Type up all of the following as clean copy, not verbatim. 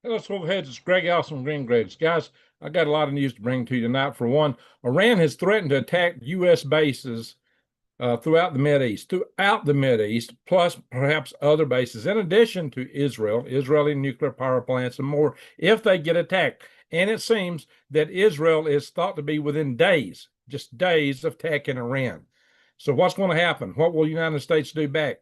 Let's go ahead. It's Greg House from Green Grades. Guys, I got a lot of news to bring to you tonight. For one, Iran has threatened to attack U.S. bases throughout the Mideast, plus perhaps other bases, in addition to Israel, Israeli nuclear power plants, and more, if they get attacked. And it seems that Israel is thought to be within days, just days, of attacking Iran. So what's going to happen? What will the United States do back?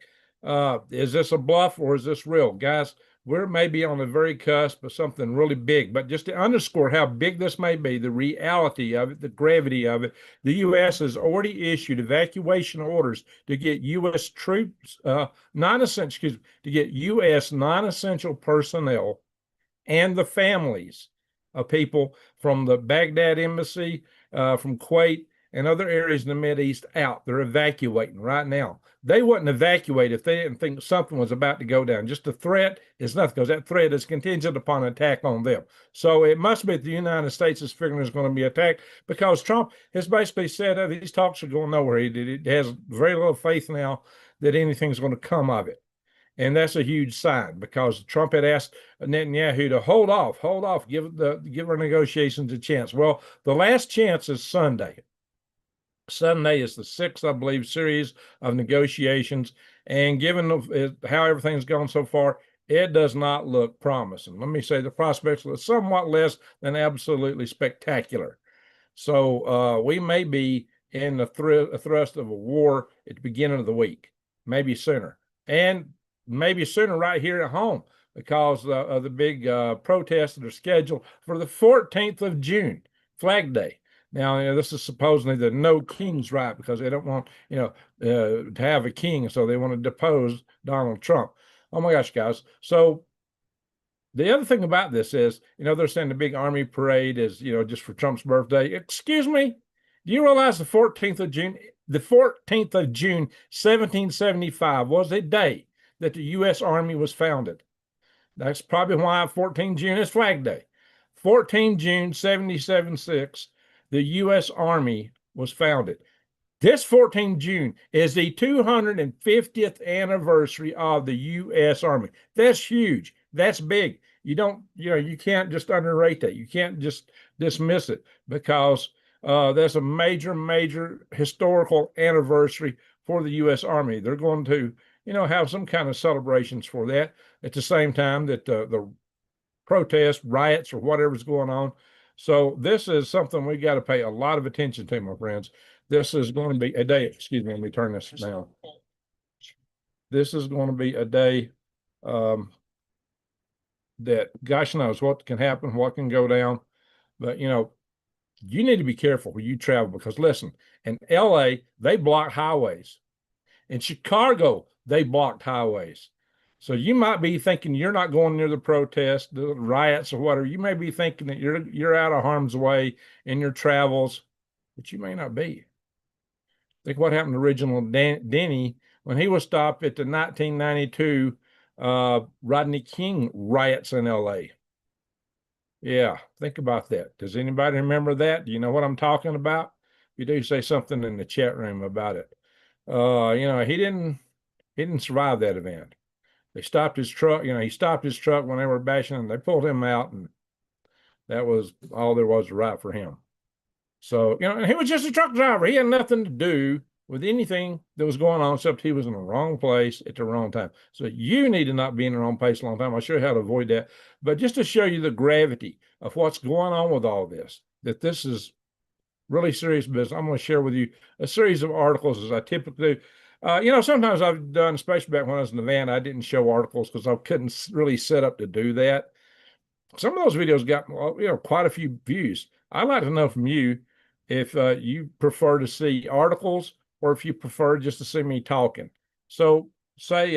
Is this a bluff or is this real? Guys, we're maybe on the very cusp of something really big. But just to underscore how big this may be, the reality of it, the gravity of it, the U.S. has already issued evacuation orders to get U.S. troops, to get U.S. non-essential personnel and the families of people from the Baghdad embassy, from Kuwait, and other areas in the Mideast out. They're evacuating right now. They wouldn't evacuate if they didn't think something was about to go down. Just a threat is nothing, because that threat is contingent upon an attack on them. So it must be that the United States is figuring there's going to be attacked, because Trump has basically said that these talks are going nowhere. He has very little faith now that anything's going to come of it. And that's a huge sign, because Trump had asked Netanyahu to hold off, give our negotiations a chance. Well, the last chance is Sunday. Sunday is the sixth, I believe, series of negotiations. And given how everything's gone so far, it does not look promising. Let me say the prospects are somewhat less than absolutely spectacular. So we may be in the thrust of a war at the beginning of the week, maybe sooner. And maybe sooner right here at home, because of the big protests that are scheduled for the 14th of June, Flag Day. Now, this is supposedly the no king's right, because they don't want, to have a king. So they want to depose Donald Trump. Oh my gosh, guys. So the other thing about this is, they're saying the big army parade is, just for Trump's birthday. Excuse me. Do you realize the 14th of June, 1775 was a day that the U.S. Army was founded? That's probably why 14 June is Flag Day. 14 June 1776, the U.S. Army was founded. This 14 June is the 250th anniversary of the U.S. Army. That's huge. That's big. You can't just underrate that. You can't just dismiss it, because that's a major, major historical anniversary for the U.S. Army. They're going to, have some kind of celebrations for that at the same time that the protests, riots, or whatever's going on. So this is something we got to pay a lot of attention to, my friends. This is going to be a day. Excuse me, let me turn this down. This is going to be a day that gosh knows what can happen, what can go down. But you need to be careful when you travel, because listen, in LA, they block highways. In Chicago, they blocked highways. So you might be thinking you're not going near the protest, the riots, or whatever. You may be thinking that you're out of harm's way in your travels, but you may not be. Think what happened to Reginald Denny when he was stopped at the 1992 Rodney King riots in LA. Yeah, think about that. Does anybody remember that? Do you know what I'm talking about? If you do, say something in the chat room about it. He didn't survive that event. They stopped his truck. He stopped his truck when they were bashing him. They pulled him out, and that was all there was to write for him. So, he was just a truck driver. He had nothing to do with anything that was going on, except he was in the wrong place at the wrong time. So you need to not be in the wrong place a long time. I'll show you how to avoid that. But just to show you the gravity of what's going on with all this, that this is really serious business, I'm going to share with you a series of articles, as I typically do. Sometimes I've done, especially back when I was in the van, I didn't show articles because I couldn't really set up to do that. Some of those videos got, quite a few views. I'd like to know from you if you prefer to see articles, or if you prefer just to see me talking. So say,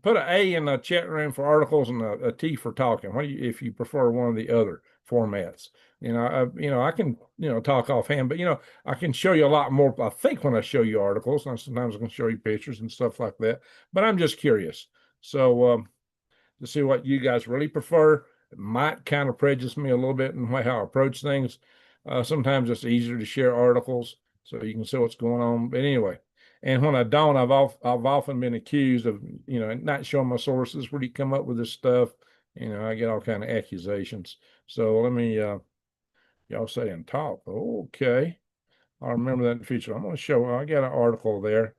put an A in the chat room for articles and a T for talking. If you prefer one of the other formats? I can, talk offhand, but I can show you a lot more, I think, when I show you articles. And sometimes I can show you pictures and stuff like that, but I'm just curious. So to see what you guys really prefer. It might kind of prejudice me a little bit in how I approach things. Sometimes it's easier to share articles so you can see what's going on. But anyway, and when I don't, I've often been accused of, not showing my sources. Where do you come up with this stuff? I get all kind of accusations. So let me, y'all saying talk. Okay. I'll remember that in the future. I'm going to show, I got an article there.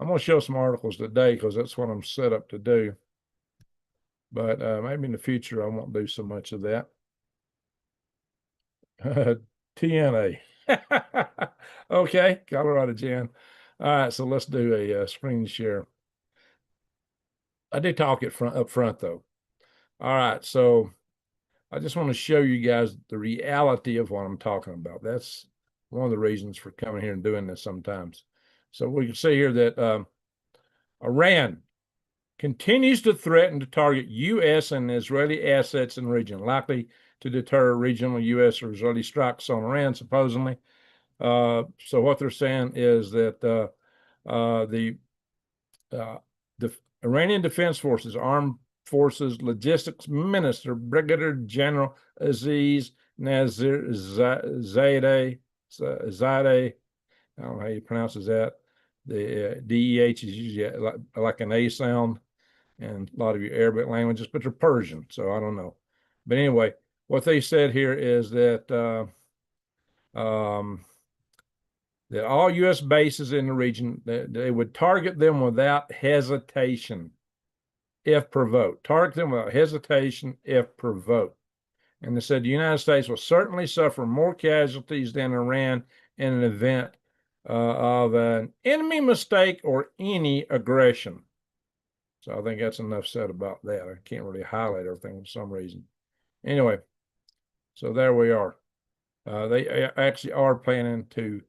I'm going to show some articles today because that's what I'm set up to do. But maybe in the future, I won't do so much of that. TNA. Okay, Colorado Jan. All right, so let's do a screen share. I did talk it up front though. All right, so I just want to show you guys the reality of what I'm talking about. That's one of the reasons for coming here and doing this sometimes. So we can see here that Iran continues to threaten to target U.S. and Israeli assets in the region, likely to deter regional U.S. or Israeli strikes on Iran, supposedly. So what they're saying is that the Iranian Defense Forces, Armed Forces Logistics Minister, Brigadier General Aziz Nazir Zadeh, I don't know how you pronounce that. The DEH is usually like an A sound in a lot of your Arabic languages, but they're Persian, so I don't know. But anyway, what they said here is that that all U.S. bases in the region, they would target them without hesitation if provoked. Target them without hesitation if provoked. And they said the United States will certainly suffer more casualties than Iran in an event of an enemy mistake or any aggression. So I think that's enough said about that. I can't really highlight everything for some reason. Anyway, so there we are. They actually are planning to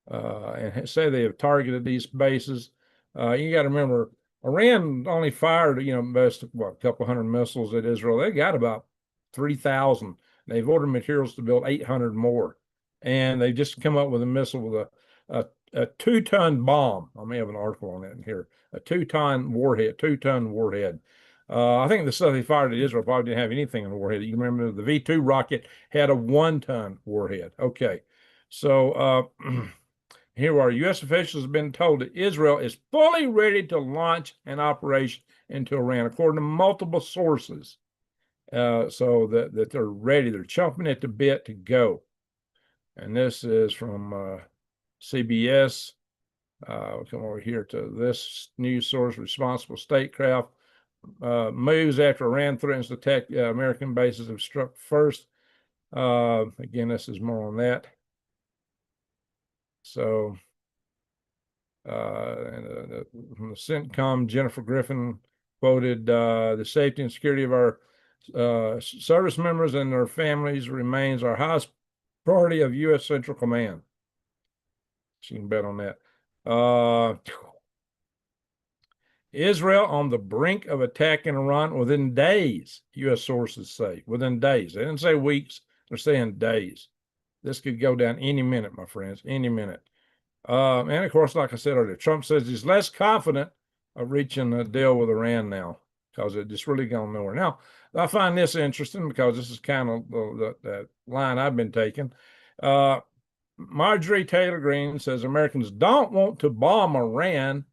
and say they have targeted these bases. You got to remember, Iran only fired, most a couple hundred missiles at Israel. They got about 3,000. They've ordered materials to build 800 more, and they just come up with a missile with a 2-ton bomb. I may have an article on that in here. A 2-ton warhead, 2-ton warhead. I think the stuff they fired at Israel probably didn't have anything in the warhead. You remember the V2 rocket had a 1-ton warhead. Okay, so here are U.S. officials have been told that Israel is fully ready to launch an operation into Iran, according to multiple sources. So that they're ready, they're chomping at the bit to go. And this is from CBS. We'll come over here to this news source. Responsible statecraft moves after Iran threatens to attack American bases have struck first. Again, this is more on that. So, from the CENTCOM, Jennifer Griffin quoted, the safety and security of our service members and their families remains our highest priority of U.S. Central Command. She can bet on that. Israel on the brink of attacking Iran within days, U.S. sources say. Within days. They didn't say weeks. They're saying days. This could go down any minute, my friends, any minute. And of course, like I said earlier, Trump says he's less confident of reaching a deal with Iran now because it just really gone nowhere. Now, I find this interesting because this is kind of the line I've been taking. Marjorie Taylor Greene says Americans don't want to bomb Iran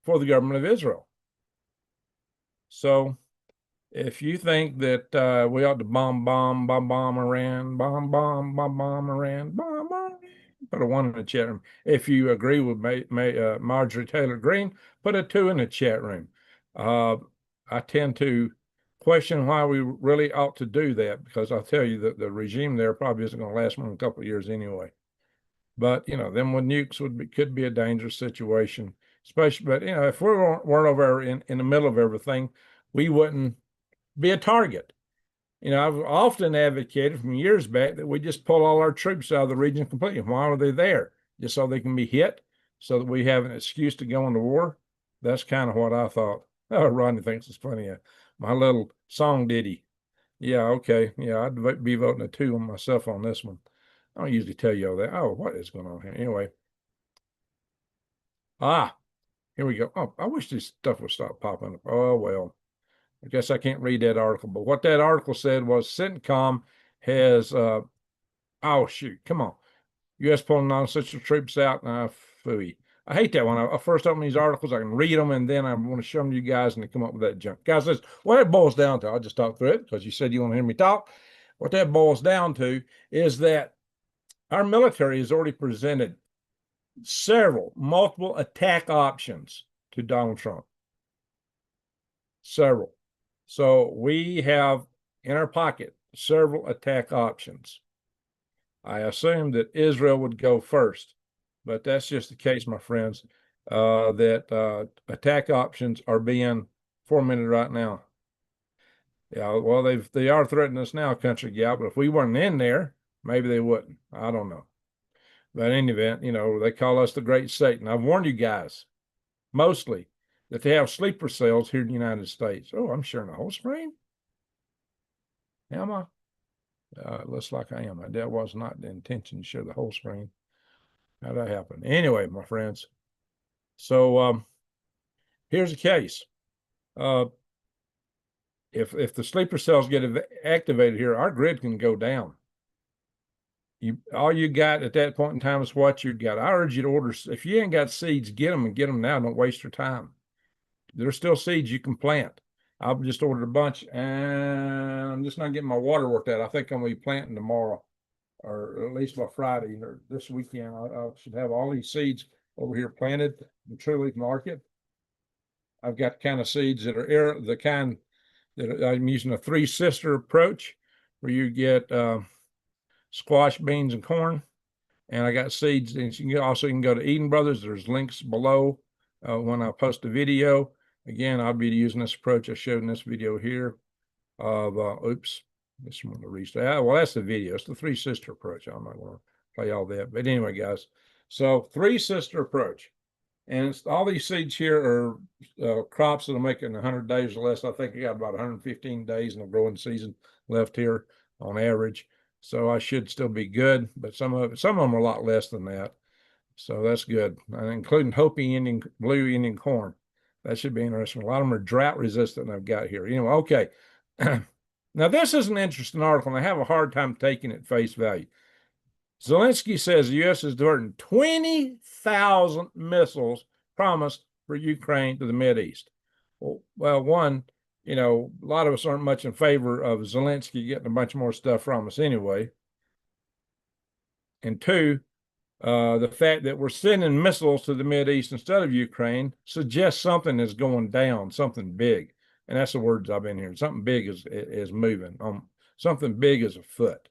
for the government of Israel. So if you think that we ought to bomb Iran, bomb Iran, put a 1 in the chat room. If you agree with Marjorie Taylor Greene, put a 2 in the chat room. I tend to question why we really ought to do that because I'll tell you that the regime there probably isn't going to last more than a couple of years anyway. But them with nukes could be a dangerous situation, especially. But if we weren't over in the middle of everything, we wouldn't be a target. I've often advocated from years back that we just pull all our troops out of the region completely. Why are they there? Just so they can be hit, so that we have an excuse to go into war. That's kind of what I thought. Oh, Rodney thinks it's funny. My little song ditty. Yeah, okay. Yeah, I'd be voting a 2 on myself on this one. I don't usually tell you all that. Oh, what is going on here? Anyway. Here we go. Oh, I wish this stuff would stop popping up. Oh, well. I guess I can't read that article, but what that article said was CENTCOM has, oh, shoot, come on. U.S. pulling non-essential troops out. Phooey. I hate that when I first open these articles, I can read them and then I want to show them to you guys and they come up with that junk. Guys, that's what it boils down to. I'll just talk through it because you said you want to hear me talk. What that boils down to is that our military has already presented multiple attack options to Donald Trump. Several. So we have in our pocket several attack options. I assumed that Israel would go first, but that's just the case, my friends, that attack options are being fomented right now. Yeah, well, they are threatening us now, country gal, but if we weren't in there, maybe they wouldn't. I don't know. But in any event, you know, they call us the Great Satan. I've warned you guys, mostly, that they have sleeper cells here in the United States. Oh, I'm sharing the whole screen? Am I? It looks like I am. That was not the intention to share the whole screen. How'd that happen? Anyway, my friends. So here's the case. If the sleeper cells get activated here, our grid can go down. All you got at that point in time is what you got. I urge you to order. If you ain't got seeds, get them and get them now. Don't waste your time. There's still seeds you can plant. I've just ordered a bunch, and I'm just not getting my water worked out. I think I'm going to be planting tomorrow, or at least by Friday or this weekend. I should have all these seeds over here planted in the True Leaf Market. I've got kind of seeds that are the kind that I'm using a three-sister approach, where you get squash, beans, and corn. And I got seeds. And you can go to Eden Brothers. There's links below when I post a video. Again, I'll be using this approach I showed in this video here of, oops, this one to restart. Well, that's the video. It's the three-sister approach. I'm not going to play all that. But anyway, guys, so three-sister approach. And all these seeds here are crops that'll make it in 100 days or less. I think I got about 115 days in the growing season left here on average. So I should still be good, but some of them are a lot less than that. So that's good, including Hopi Indian, blue Indian corn. That should be interesting. A lot of them are drought resistant I've got here. Anyway, okay. Now, this is an interesting article, and I have a hard time taking it face value. Zelensky says the U.S. is diverting 20,000 missiles promised for Ukraine to the Mideast. Well, one, you know, a lot of us aren't much in favor of Zelensky getting a bunch more stuff from us anyway. And two, the fact that we're sending missiles to the Mideast instead of Ukraine suggests something is going down, something big. And that's the words I've been hearing. Something big is moving. Something big is afoot.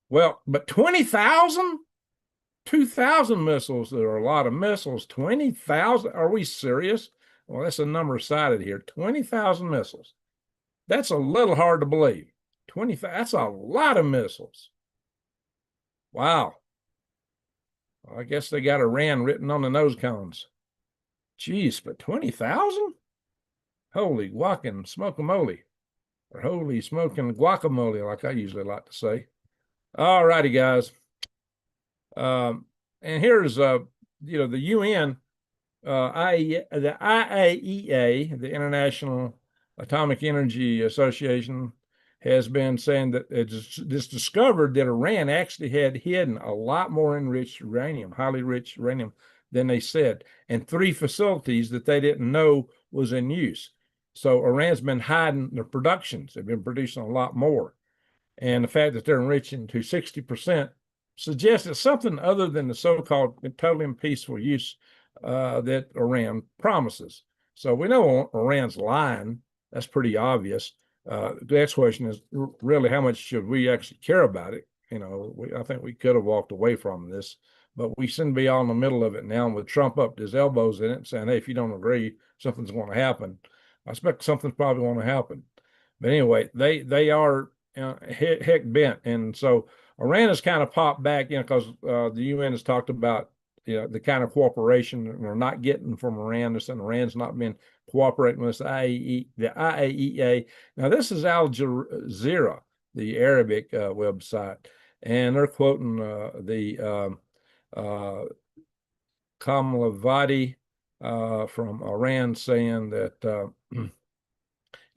Well, but 20,000? 2,000 missiles. There are a lot of missiles. 20,000? Are we serious? Well, that's a number cited here. 20,000 missiles. That's a little hard to believe. 20,000, that's a lot of missiles. Wow. Well, I guess they got Iran written on the nose cones. Geez, but 20,000? Holy guacamole, smoke-a-mole. Or holy smoking guacamole, like I usually like to say. All righty, guys. And here's, you know, the UN, the IAEA, the International Atomic Energy Association, has been saying that it's discovered that Iran actually had hidden a lot more enriched uranium, highly rich uranium, than they said, and 3 facilities that they didn't know was in use. So Iran's been hiding their productions. They've been producing a lot more. And the fact that they're enriching to 60% suggests that something other than the so-called totally peaceful use that Iran promises. So we know Iran's lying. That's pretty obvious. The next question is really how much should we actually care about it? You know, I think we could have walked away from this, but we shouldn't be all in the middle of it now with Trump up to his elbows in it saying, hey, if you don't agree, something's going to happen. I expect something's probably going to happen. But anyway, they are heck bent. And so Iran has kind of popped back, you know, because the UN has talked about, you know, the kind of cooperation we're not getting from Iran. And Iran's not been cooperating with the IAEA. Now, this is Al Jazeera, the Arabic website, and they're quoting the Kamlavadi from Iran saying that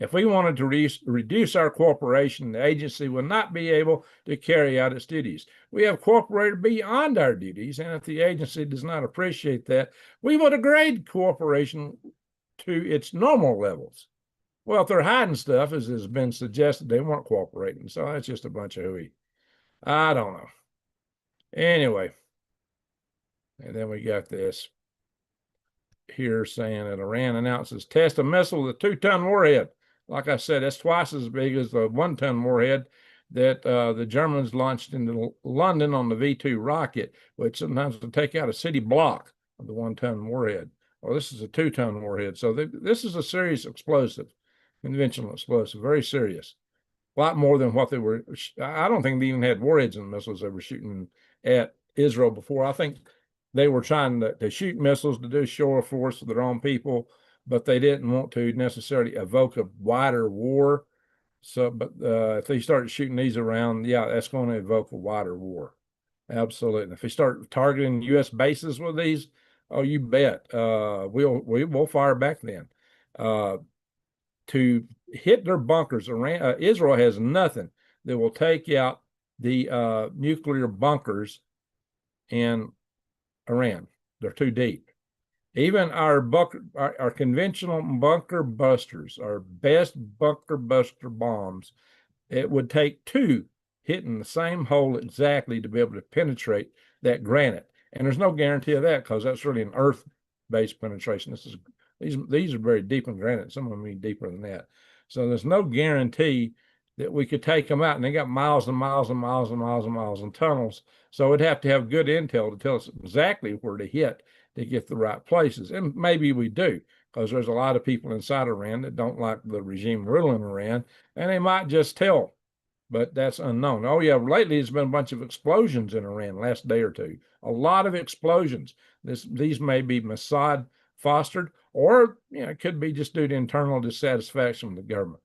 If we wanted to reduce our cooperation, the agency will not be able to carry out its duties. We have cooperated beyond our duties, and if the agency does not appreciate that, we will degrade cooperation to its normal levels. Well, if they're hiding stuff, as has been suggested, they weren't cooperating. So that's just a bunch of hooey. I don't know. Anyway, and then we got this here saying that Iran announces test a missile with a 2-ton warhead. Like I said, that's twice as big as the 1-ton warhead that the Germans launched into London on the V2 rocket, which sometimes will take out a city block of the 1-ton warhead. Well, this is a 2-ton warhead. So this is a serious explosive, conventional explosive, very serious. A lot more than what they were. I don't think they even had warheads in the missiles they were shooting at Israel before. I think they were trying to shoot missiles to do show of force for their own people, but they didn't want to necessarily evoke a wider war. So, but if they started shooting these around, yeah, that's going to evoke a wider war. Absolutely. And if they start targeting U.S. bases with these, oh, you bet, we'll fire back then. To hit their bunkers, Israel has nothing that will take out the nuclear bunkers in Iran. They're too deep. Even our conventional bunker busters, our best bunker buster bombs, it would take 2 hitting the same hole exactly to be able to penetrate that granite. And there's no guarantee of that because that's really an earth-based penetration. These are very deep in granite. Some of them even deeper than that. So there's no guarantee that we could take them out. And they got miles and miles and miles and miles and miles in tunnels. So we'd have to have good intel to tell us exactly where to hit to get the right places. And maybe we do, because there's a lot of people inside Iran that don't like the regime ruling Iran, and they might just tell, but that's unknown. Oh yeah, lately there's been a bunch of explosions in Iran last day or two. A lot of explosions. These may be Mossad fostered, or it could be just due to internal dissatisfaction with the government.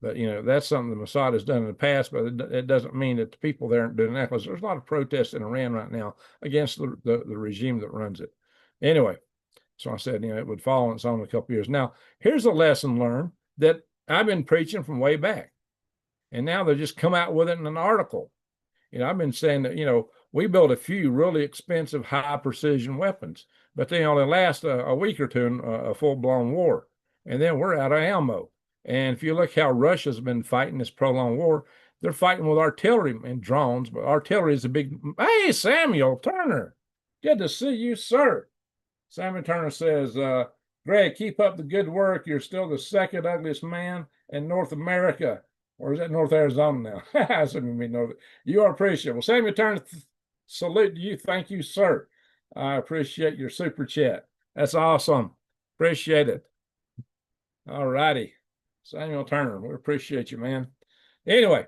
But that's something the Mossad has done in the past, but it doesn't mean that the people there aren't doing that, because there's a lot of protests in Iran right now against the regime that runs it. Anyway, so I said, it would fall on its own in a couple of years. Now, here's a lesson learned that I've been preaching from way back, and now they just come out with it in an article. I've been saying that, we built a few really expensive, high precision weapons, but they only last a week or two in a full-blown war, and then we're out of ammo. And if you look how Russia's been fighting this prolonged war, they're fighting with artillery and drones, but artillery is a big. Hey, Samuel Turner, good to see you, sir. Samuel Turner says, Greg, keep up the good work. You're still the second ugliest man in North America. Or is that North Arizona now? You are appreciable. Samuel Turner, salute to you. Thank you, sir. I appreciate your super chat. That's awesome. Appreciate it. All righty. Samuel Turner, we appreciate you, man. Anyway,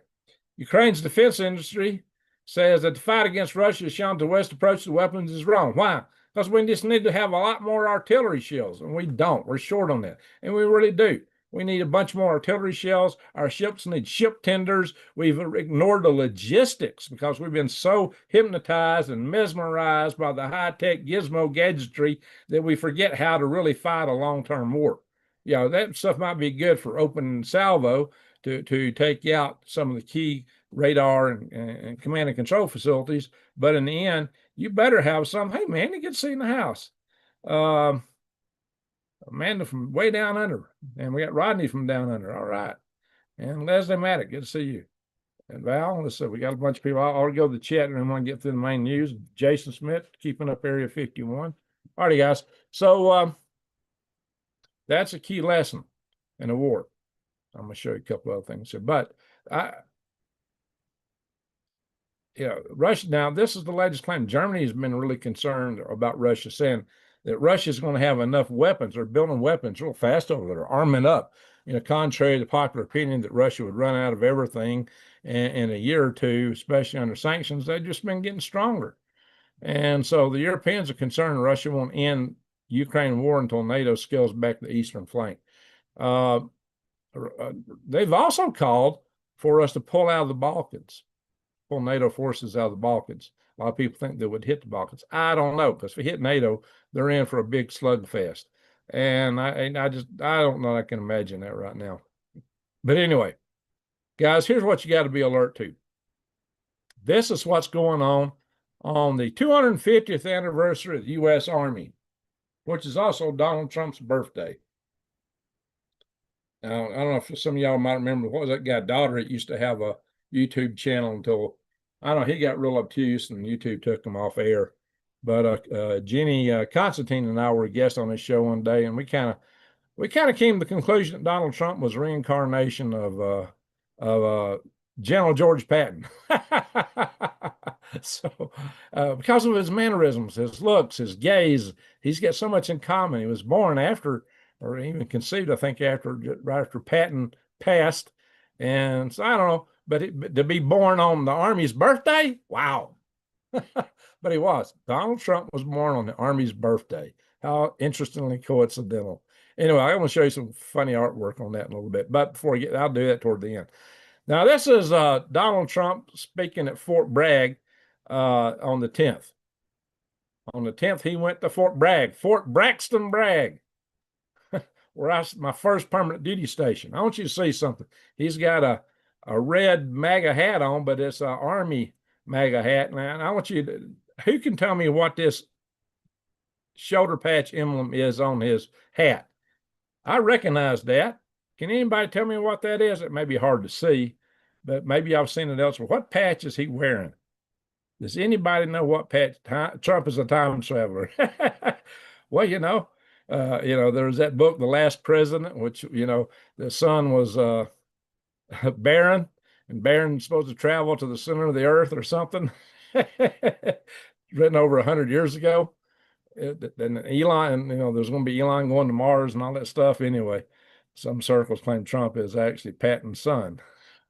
Ukraine's defense industry says that the fight against Russia has shown the West approach to weapons is wrong. Why? Because we just need to have a lot more artillery shells, and we don't. We're short on that, and we really do. We need a bunch more artillery shells. Our ships need ship tenders. We've ignored the logistics because we've been so hypnotized and mesmerized by the high-tech gizmo gadgetry that we forget how to really fight a long-term war. That stuff might be good for open salvo to take out some of the key radar and command and control facilities. But in the end, you better have some. Hey, man, you get to see in the house. Amanda from way down under. And we got Rodney from down under. All right. And Leslie Maddock, good to see you. And Val, let's see, we got a bunch of people. I'll go to the chat and I want to get through the main news. Jason Smith, keeping up Area 51. All righty, guys. So that's a key lesson in the war. I'm going to show you a couple other things here. But Russia, now this is the latest claim. Germany has been really concerned about Russia, saying that Russia is going to have enough weapons. They're building weapons real fast over there, arming up. Contrary to popular opinion that Russia would run out of everything in a year or two, especially under sanctions, they've just been getting stronger. And so the Europeans are concerned Russia won't end Ukraine war until NATO scales back the eastern flank. They've also called for us to pull out of the Balkans, pull NATO forces out of the Balkans. A lot of people think they would hit the Balkans. I don't know, because if we hit NATO, they're in for a big slugfest. And I don't know. I can imagine that right now. But anyway, guys, here's what you got to be alert to. This is what's going on the 250th anniversary of the U.S. Army, which is also Donald Trump's birthday. Now, I don't know if some of y'all might remember, what was that guy, Daughter, that used to have a YouTube channel until, I don't know, he got real obtuse and YouTube took him off air. But Jenny Constantine and I were a guest on his show one day, and we kind of came to the conclusion that Donald Trump was a reincarnation of General George Patton. So, because of his mannerisms, his looks, his gaze, he's got so much in common. He was born after, or even conceived, I think, right after Patton passed. And so I don't know, but to be born on the Army's birthday, wow. But he was. Donald Trump was born on the Army's birthday. How interestingly coincidental. Anyway, I'm going to show you some funny artwork on that in a little bit. But before we I'll do that toward the end. Now, this is Donald Trump speaking at Fort Bragg on the 10th. On the 10th, he went to Fort Bragg, Fort Braxton Bragg, where my first permanent duty station. I want you to see something. He's got a red MAGA hat on, but it's an Army MAGA hat. And I want you to, who can tell me what this shoulder patch emblem is on his hat? I recognize that. Can anybody tell me what that is? It may be hard to see, but maybe I've seen it elsewhere. What patch is he wearing? Does anybody know what patch? Trump is a time traveler. Well, there's that book, The Last President, which, the son was Barron, and Barron's supposed to travel to the center of the earth or something. Written over 100 years ago. And Elon, there's going to be Elon going to Mars and all that stuff. Anyway, some circles claim Trump is actually Patton's son.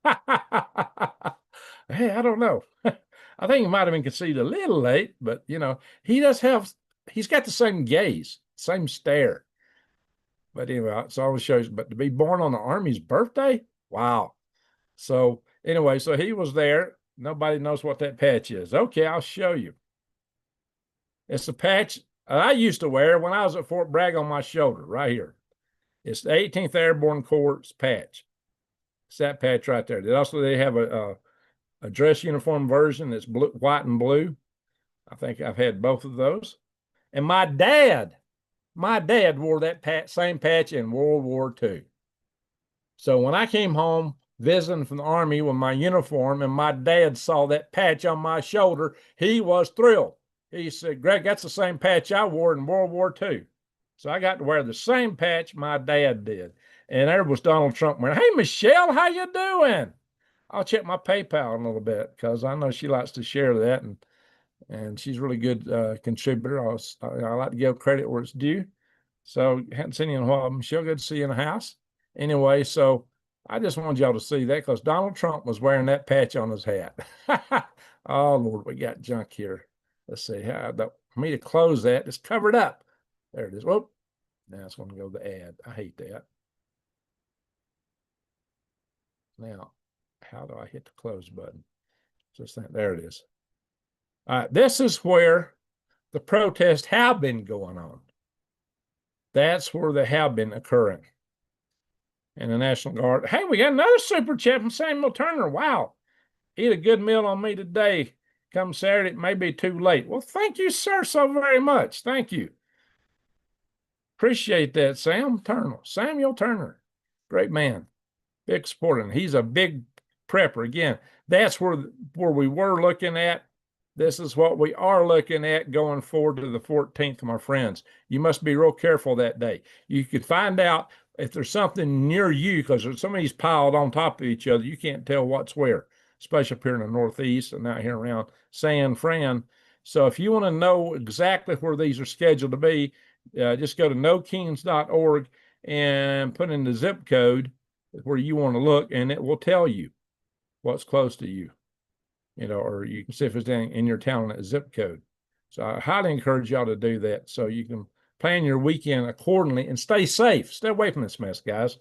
Hey, I don't know. I think he might have been conceived a little late, but he's got the same gaze, same stare. But anyway, it's always shows. But to be born on the Army's birthday, wow. So anyway, so he was there. Nobody knows what that patch is. Okay, I'll show you. It's a patch I used to wear when I was at Fort Bragg on my shoulder, right here. It's the 18th Airborne Corps patch. It's that patch right there. They have a dress uniform version that's blue, white and blue. I think I've had both of those. And my dad wore that same patch in World War II. So when I came home visiting from the Army with my uniform and my dad saw that patch on my shoulder, he was thrilled. He said, Greg, that's the same patch I wore in World War II. So I got to wear the same patch my dad did. And there was Donald Trump wearing, hey, Michelle, how you doing? I'll check my PayPal in a little bit because I know she likes to share that. And she's a really good contributor. I like to give credit where it's due. So hadn't seen you in a while. Michelle, good to see you in the house. Anyway, so I just wanted y'all to see that because Donald Trump was wearing that patch on his hat. Oh, Lord, we got junk here. Let's see how for me to close that. It's covered up. There it is. Whoop. Now it's going to go to the ad. I hate that. Now, how do I hit the close button? Just think, there it is. All right, this is where the protests have been going on. That's where they have been occurring. And the National Guard. Hey, we got another super chat from Samuel Turner. Wow. Eat a good meal on me today. Come Saturday, it may be too late. Well, thank you, sir, so very much. Thank you. Appreciate that, Samuel Turner. Great man. Big supporter. And he's a big prepper. Again, that's where we were looking at. This is what we are looking at going forward to the 14th, my friends. You must be real careful that day. You could find out if there's something near you because some of these piled on top of each other. You can't tell what's where, especially up here in the Northeast and out here around San Fran. So if you want to know exactly where these are scheduled to be, just go to nokings.org and put in the zip code where you want to look, and it will tell you what's close to you, or you can see if it's in your town that zip code. So I highly encourage y'all to do that so you can plan your weekend accordingly and stay safe. Stay away from this mess, guys.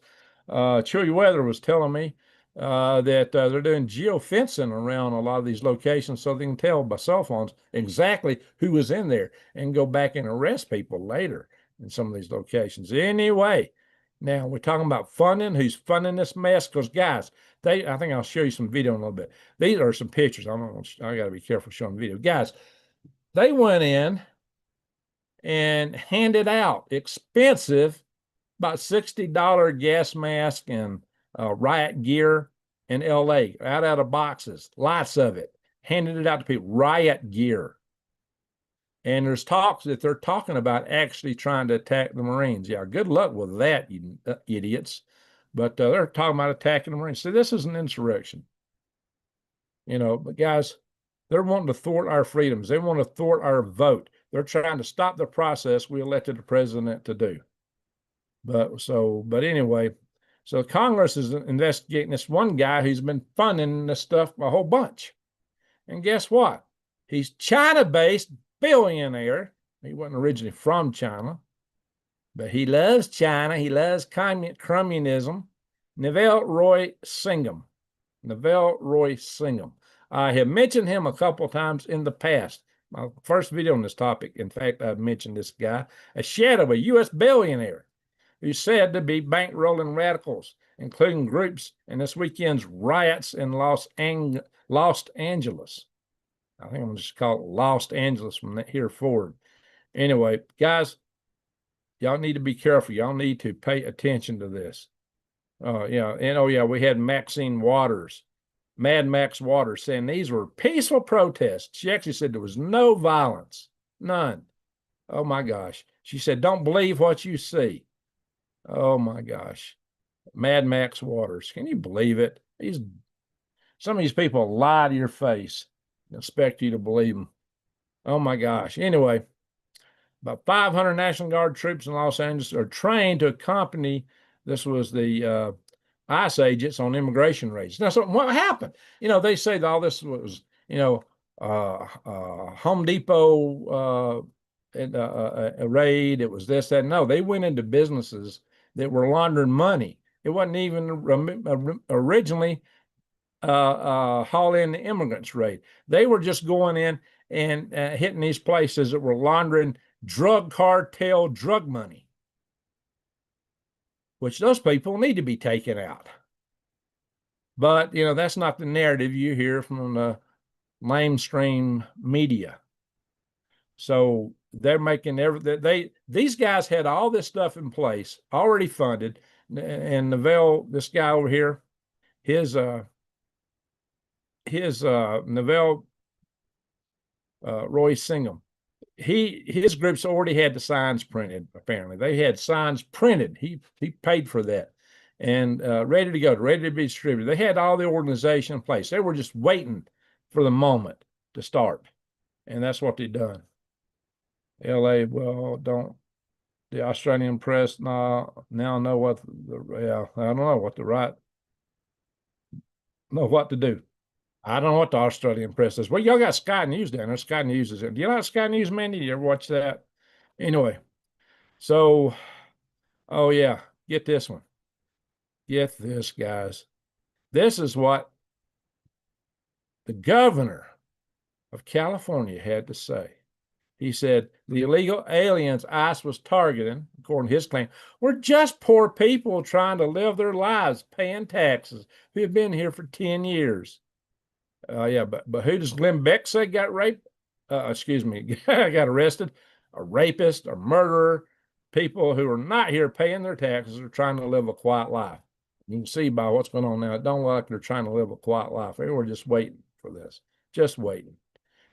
Chilly Weather was telling me that they're doing geofencing around a lot of these locations so they can tell by cell phones exactly who was in there and go back and arrest people later in some of these locations. Anyway, Now we're talking about funding. Who's funding this mess? Because guys, I think I'll show you some video in a little bit. These are some pictures. I got to be careful showing video. Guys, they went in and handed out expensive, about $60 gas mask and riot gear in LA, out of boxes, lots of it, handed it out to people, riot gear. And there's talks that they're talking about actually trying to attack the Marines. Yeah, good luck with that, you idiots. But they're talking about attacking the Marines. So this is an insurrection. But guys, they're wanting to thwart our freedoms. They want to thwart our vote. They're trying to stop the process we elected the president to do. But anyway, so Congress is investigating this one guy who's been funding this stuff a whole bunch. And guess what? He's China-based billionaire. He wasn't originally from China, but he loves China. He loves communism. Neville Roy Singham. Neville Roy Singham. I have mentioned him a couple of times in the past. My first video on this topic, in fact, I've mentioned this guy, a shadow of a U.S. billionaire who's said to be bankrolling radicals, including groups in this weekend's riots in Los Angeles. I think I'm going to just call it Los Angeles from here forward. Anyway, guys, y'all need to be careful. Y'all need to pay attention to this. Yeah, and we had Maxine Waters, Mad Max Waters, saying these were peaceful protests. She actually said there was no violence, none. Oh my gosh. She said, don't believe what you see. Oh my gosh. Mad Max Waters. Can you believe it? Some of these people lie to your face and expect you to believe them. Oh my gosh. Anyway, about 500 National Guard troops in Los Angeles are trained to accompany, this was the ICE agents on immigration raids. Now, so what happened? They say that all this was, Home Depot a raid. It was this, that. No, they went into businesses that were laundering money. It wasn't even originally haul in the immigrants raid. They were just going in and hitting these places that were laundering drug cartel drug money, which those people need to be taken out. But, that's not the narrative you hear from the mainstream media. So they're making these guys had all this stuff in place, already funded. And Neville, this guy over here, his Neville Roy Singham, his groups already had the signs printed. Apparently, they had signs printed. He paid for that, and ready to go, ready to be distributed. They had all the organization in place. They were just waiting for the moment to start, and that's what they done. LA, well, don't the Australian press now know what I don't know what what to do. I don't know what the Australian press is. Well, y'all got Sky News down there. Sky News is there. Do you like Sky News, Mandy? Do you ever watch that? Anyway, so, oh yeah, get this one. Get this, guys. This is what the governor of California had to say. He said the illegal aliens ICE was targeting, according to his claim, were just poor people trying to live their lives, paying taxes, who have been here for 10 years. Yeah, but who does Glenn Beck say got raped? Got arrested? A rapist, a murderer, people who are not here paying their taxes are trying to live a quiet life. You can see by what's going on now, it don't look like they're trying to live a quiet life. They were just waiting for this, just waiting.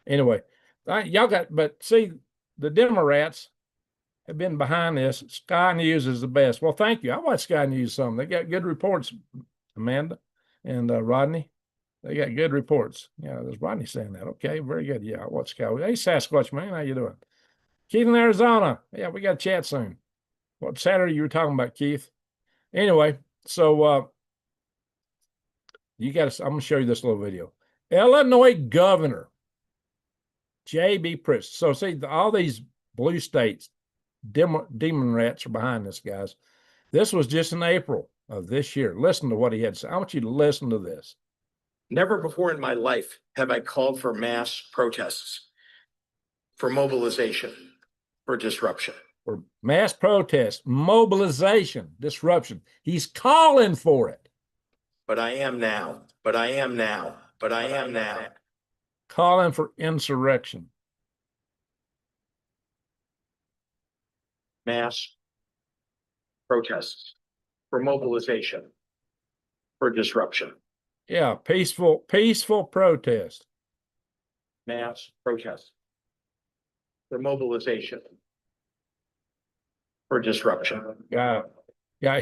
Anyway, but see, the Democrats have been behind this. Sky News is the best. Well, thank you. I watch Sky News some. They got good reports, Amanda and Rodney. They got good reports. Yeah, there's Rodney saying that. Okay, very good. Yeah, I watch Sky. Hey, Sasquatch, man, how you doing? Keith in Arizona. Yeah, we got to chat soon. What Saturday you were talking about, Keith? Anyway, so I'm going to show you this little video. Illinois Governor J.B. Pritzker. So see, all these blue states, demon rats are behind this, guys. This was just in April of this year. Listen to what he had to say. I want you to listen to this. Never before in my life have I called for mass protests, for mobilization, for disruption. or mass protest, mobilization, disruption. He's calling for it. But I am now. But I am now. But I am now. Calling for insurrection. Mass protests, for mobilization, for disruption. Yeah, peaceful protest. Mass protests, for mobilization, for disruption. Got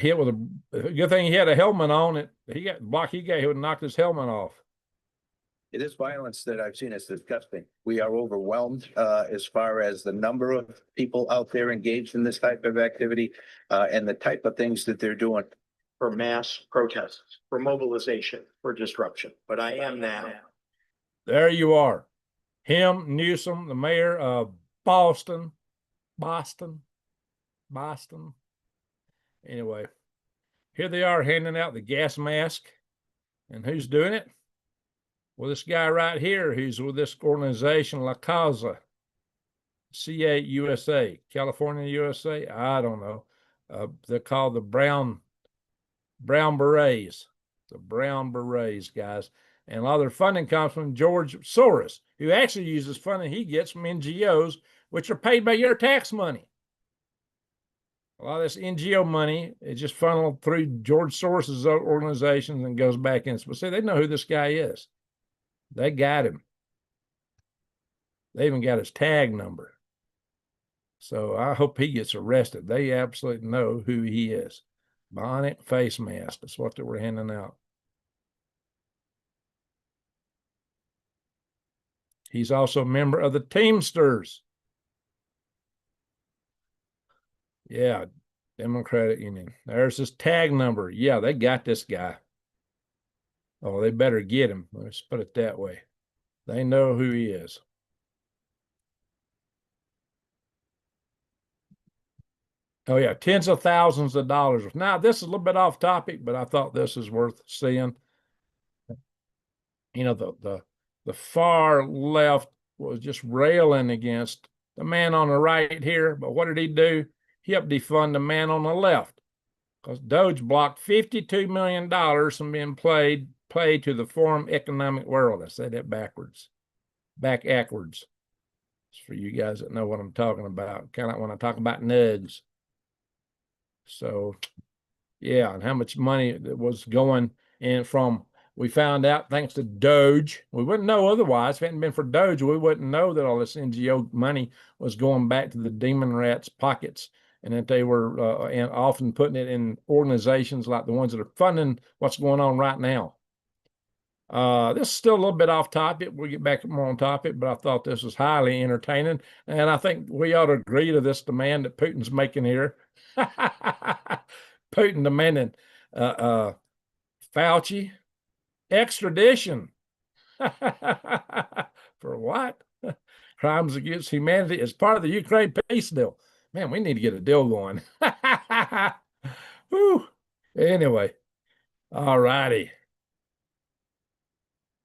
hit with a good thing he had a helmet on it. He got he would knock his helmet off. It is violence that I've seen. It's disgusting. We are overwhelmed as far as the number of people out there engaged in this type of activity and the type of things that they're doing. For mass protests, for mobilization, for disruption. But I am now. There you are. Him, Newsom, the mayor of Boston. Anyway, here they are handing out the gas mask. And who's doing it? Well, this guy right here, who's with this organization, La Causa, CA USA, California USA, I don't know. They're called the Brown Berets, the Brown Berets, guys. And a lot of their funding comes from George Soros, who actually uses funding he gets from NGOs, which are paid by your tax money. A lot of this NGO money is just funneled through George Soros's organizations and goes back in. But see, they know who this guy is. They got him. They even got his tag number. So I hope he gets arrested. They absolutely know who he is. Bonnet, face mask. That's what they were handing out. He's also a member of the Teamsters. Yeah, Democratic Union. There's his tag number. Yeah, they got this guy. Oh, they better get him. Let's put it that way. They know who he is. Oh, yeah, tens of thousands of dollars. Now, this is a little bit off topic, but I thought this is worth seeing. You know, the far left was just railing against the man on the right here. But what did he do? He helped defund the man on the left because Doge blocked $52 million from being played to the Forum Economic World. I said that backwards. Backwards. It's for you guys that know what I'm talking about. Kind of like when I talk about Nugs. So, yeah, and how much money that was going in from, we found out thanks to Doge. We wouldn't know otherwise. If it hadn't been for Doge, we wouldn't know that all this NGO money was going back to the demon rats' pockets and that they were and often putting it in organizations like the ones that are funding what's going on right now. This is still a little bit off topic. We'll get back more on topic, but I thought this was highly entertaining. And I think we ought to agree to this demand that Putin's making here. Putin demanding Fauci extradition. For what? Crimes against humanity as part of the Ukraine peace deal. Man, we need to get a deal going. Whew. Anyway, all righty.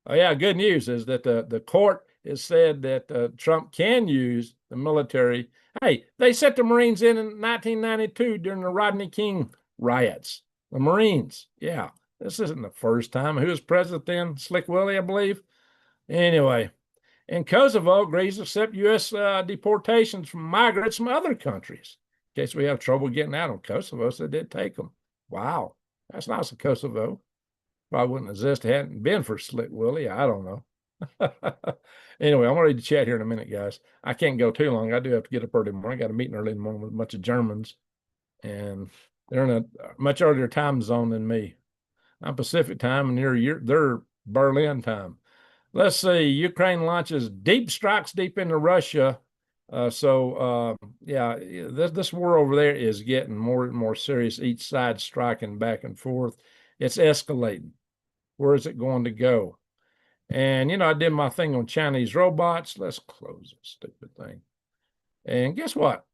Oh, yeah, good news is that the court has said that Trump can use the military. Hey, they set the Marines in 1992 during the Rodney King riots. The Marines, yeah. This isn't the first time. Who was president then? Slick Willie, I believe. Anyway, and Kosovo agrees to accept U.S. Deportations from migrants from other countries. In case we have trouble getting out of Kosovo, so they did take them. Wow, that's nice of Kosovo. Probably wouldn't exist if it hadn't been for Slick Willie. I don't know. Anyway, I'm ready to chat here in a minute, guys. I can't go too long. I do have to get up early tomorrow. I got a meeting early in the morning with a bunch of Germans, and they're in a much earlier time zone than me. I'm Pacific time, and they're Berlin time. Let's see. Ukraine launches deep strikes deep into Russia. Yeah, this war over there is getting more and more serious. Each side striking back and forth. It's escalating. Where is it going to go? And, you know, I did my thing on Chinese robots. Let's close this stupid thing. And guess what?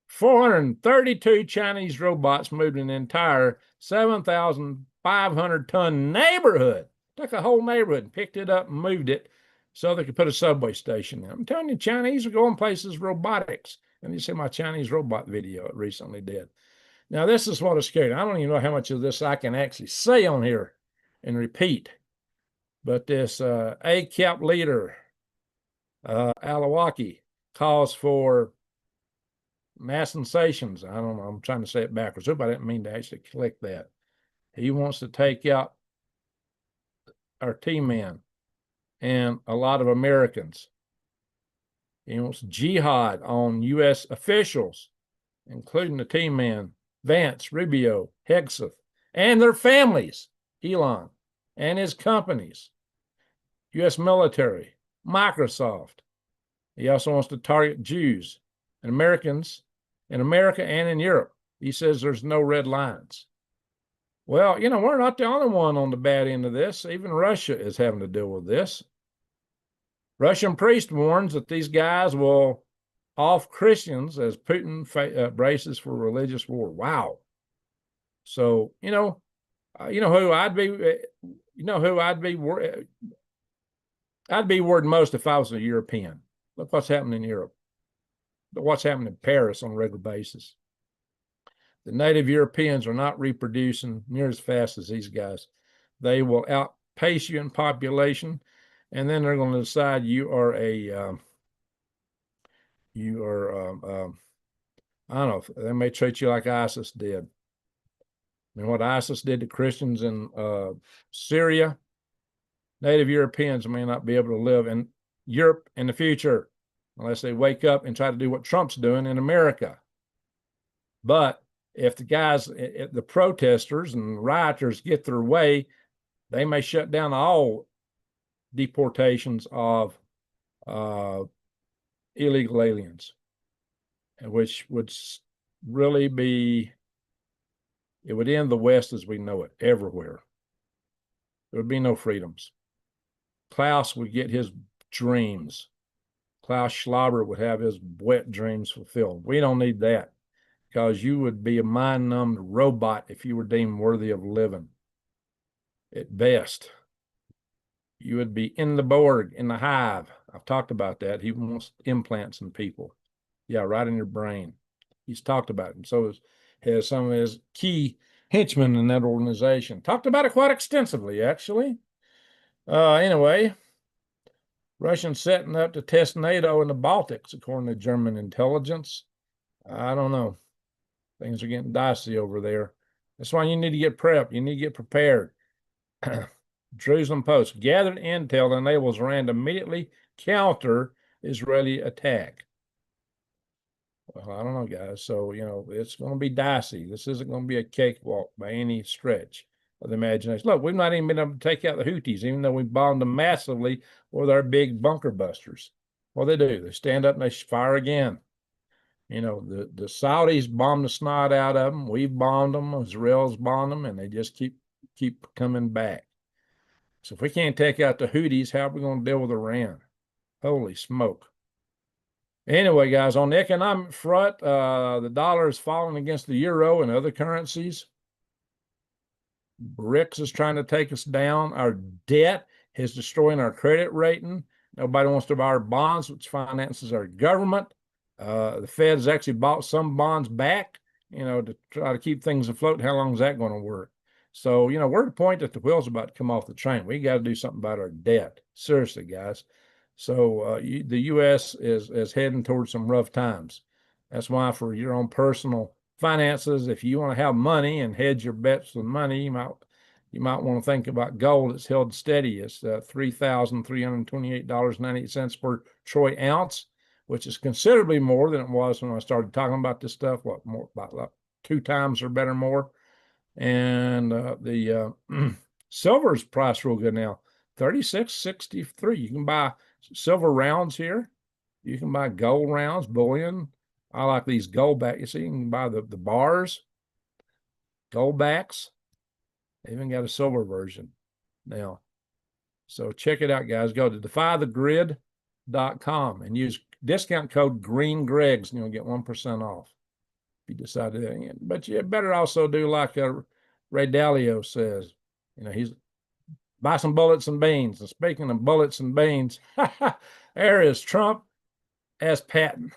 432 Chinese robots moved an entire 7,500-ton neighborhood. Took a whole neighborhood and picked it up and moved it so they could put a subway station in. I'm telling you, Chinese are going places, robotics. And you see my Chinese robot video it recently did. Now, this is what is scary. I don't even know how much of this I can actually say on here and repeat. But this ACAP leader, Alawaki, calls for mass sensations. I don't know. I'm trying to say it backwards. I didn't mean to actually click that. He wants to take out our T-men and a lot of Americans. He wants jihad on U.S. officials, including the T-men, Vance, Rubio, Hegseth, and their families, Elon, and his companies, U.S. military, Microsoft. He also wants to target Jews and Americans in America and in Europe. He says there's no red lines. Well, you know, we're not the only one on the bad end of this. Even Russia is having to deal with this. Russian priest warns that these guys will off Christians as Putin braces for religious war. Wow. So, you know who I'd be worried most if I was a European. Look what's happening in Europe. Look what's happening in Paris on a regular basis. The native Europeans are not reproducing near as fast as these guys. They will outpace you in population, and then they're going to decide you are I don't know, they may treat you like ISIS did. I mean, what ISIS did to Christians in Syria, native Europeans may not be able to live in Europe in the future unless they wake up and try to do what Trump's doing in America. But if the guys, the protesters and rioters get their way, they may shut down all deportations of illegal aliens, which would really be, it would end the West as we know it everywhere. There would be no freedoms. Klaus would get his dreams. Klaus Schwab would have his wet dreams fulfilled. We don't need that, because you would be a mind-numbed robot if you were deemed worthy of living. At best, you would be in the Borg, in the hive. I've talked about that. He wants implants in people. Yeah, right in your brain. He's talked about it. And so has some of his key henchmen in that organization. Talked about it quite extensively, actually. Anyway, Russians setting up to test NATO in the Baltics, according to German intelligence. I don't know. Things are getting dicey over there. That's why you need to get prepped. You need to get prepared. Jerusalem Post, gathered intel enables Iran to immediately counter Israeli attack. Well, I don't know, guys. So, you know, it's going to be dicey. This isn't going to be a cakewalk by any stretch of the imagination. Look, we've not even been able to take out the Houthis, even though we bombed them massively with our big bunker busters. What do? They stand up and they fire again. You know, the Saudis bombed the snot out of them. We've bombed them. Israel's bombed them, and they just keep coming back. So if we can't take out the Houthis, how are we going to deal with Iran? Holy smoke. Anyway, guys, on the economic front, the dollar is falling against the euro and other currencies. BRICS is trying to take us down. Our debt is destroying our credit rating. Nobody wants to buy our bonds, which finances our government. The Fed has actually bought some bonds back, you know, to try to keep things afloat. How long is that going to work? So, you know, we're at the point that the wheel's about to come off the train. We got to do something about our debt. Seriously, guys. So the U.S. is heading towards some rough times. That's why for your own personal finances, if you want to have money and hedge your bets with money, you might want to think about gold. It's held steady. It's $3,328.98 per troy ounce, which is considerably more than it was when I started talking about this stuff. What more, about like 2 times or better more. And the silver's price real good now, $36.63. You can buy silver rounds here. You can buy gold rounds, bullion. I like these gold back. You see, you can buy the bars, gold backs. They even got a silver version now. So check it out, guys. Go to defythegrid.com and use discount code GreenGregs, and you'll get 1% off if you decide to do that. But you better also do like Ray Dalio says. You know, he's buy some bullets and beans. And speaking of bullets and beans, there is Trump as Patton.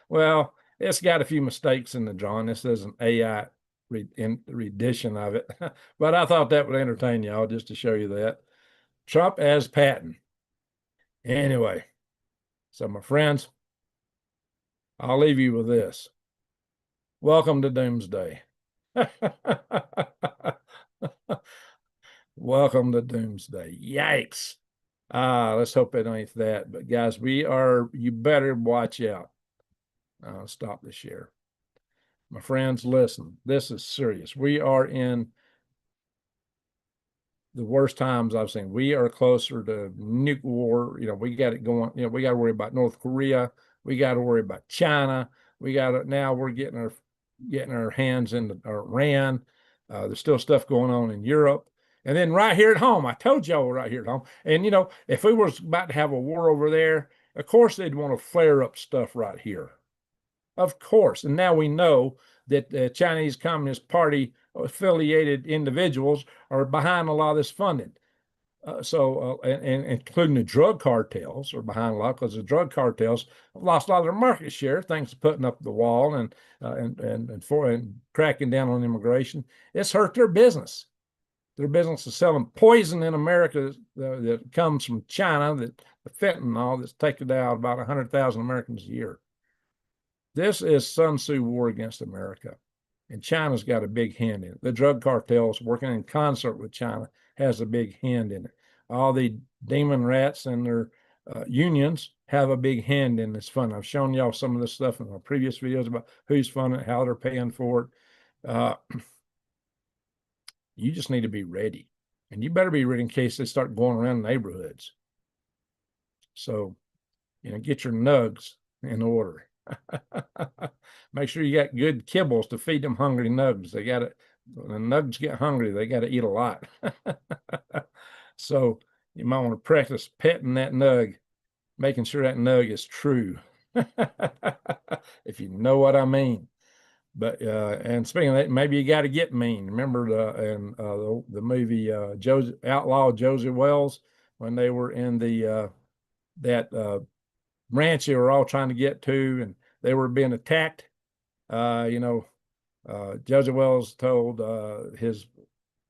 Well, it's got a few mistakes in the drawing. This is an AI rendition of it, but I thought that would entertain y'all just to show you that. Trump as Patton. Anyway, so my friends, I'll leave you with this. Welcome to Doomsday. Welcome to Doomsday. Yikes. Let's hope it ain't that. But guys, you better watch out. I'll stop the share. My friends, listen, this is serious. We are in the worst times I've seen. We are closer to nuke war. We got it going. We got to worry about North Korea. We got to worry about China. Now we're getting our hands into Iran. There's still stuff going on in Europe. And then right here at home, I told y'all we're right here at home. And, if we was about to have a war over there, of course they'd want to flare up stuff right here. Of course. And now we know that the Chinese Communist Party affiliated individuals are behind a lot of this funding. And including the drug cartels are behind a lot, because the drug cartels have lost a lot of their market share thanks to putting up the wall and cracking down on immigration. It's hurt their business. Their business is selling poison in America that comes from China, that the fentanyl that's taken out about 100,000 Americans a year. This is Sun Tzu war against America, and China's got a big hand in it. The drug cartels working in concert with China has a big hand in it. All the demon rats and their unions have a big hand in this fund. I've shown y'all some of this stuff in my previous videos about who's funding it, how they're paying for it. You just need to be ready, and you better be ready in case they start going around neighborhoods. So, get your nugs in order. Make sure you got good kibbles to feed them hungry nugs. When the nugs get hungry, they got to eat a lot. So you might want to practice petting that nug, making sure that nug is true. If you know what I mean. But and speaking of that, maybe you got to get mean. Remember the movie Outlaw Josie Wells, when they were in that ranch they were all trying to get to, and they were being attacked. Josie Wells told his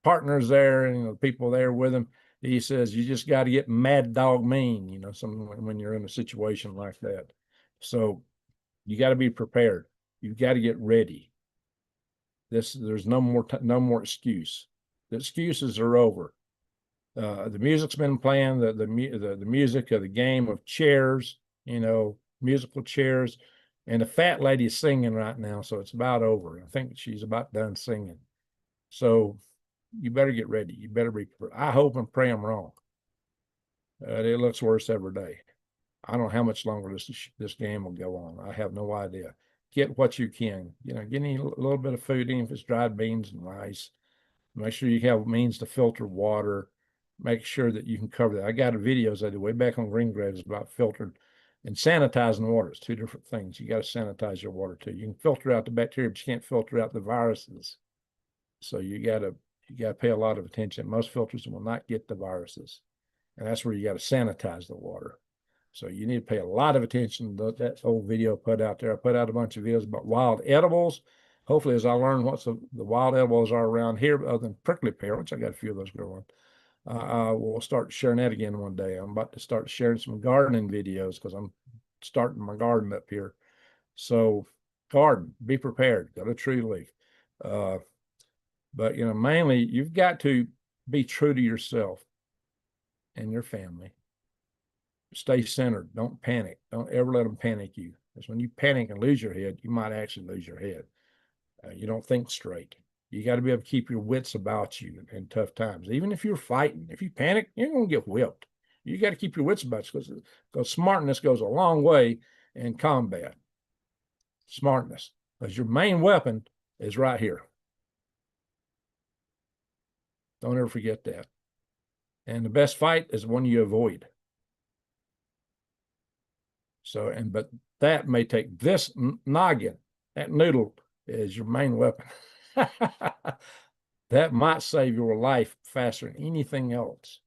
partners there and the people there with him, he says, you just got to get mad dog mean, when you're in a situation like that. So you got to be prepared. You've got to get ready. There's no more excuse. The excuses are over. The music's been playing, the music of the game of chairs, musical chairs, and the fat lady's singing right now, so it's about over. I think she's about done singing. So you better get ready. You better be. I hope and pray I'm wrong. It looks worse every day. I don't know how much longer this game will go on. I have no idea. Get what you can. Get any little bit of food, even if it's dried beans and rice. Make sure you have means to filter water. Make sure that you can cover that. I got videos I did way back on Green Graves about filtered and sanitizing water. It's two different things. You got to sanitize your water too. You can filter out the bacteria, but you can't filter out the viruses. So you got to pay a lot of attention. Most filters will not get the viruses, and that's where you got to sanitize the water. So you need to pay a lot of attention to that old video I put out there. I put out a bunch of videos about wild edibles. Hopefully, as I learn what the wild edibles are around here, other than prickly pear, which I got a few of those growing, we'll start sharing that again one day. I'm about to start sharing some gardening videos because I'm starting my garden up here. So garden, be prepared, got a tree leaf. But, mainly you've got to be true to yourself and your family. Stay centered. Don't panic. Don't ever let them panic you. Because when you panic and lose your head, you might actually lose your head. You don't think straight. You got to be able to keep your wits about you in tough times. Even if you're fighting, if you panic, you're going to get whipped. You got to keep your wits about you because smartness goes a long way in combat. Smartness. Because your main weapon is right here. Don't ever forget that. And the best fight is one you avoid. So, but that may take this noggin, that noodle is your main weapon. That might save your life faster than anything else.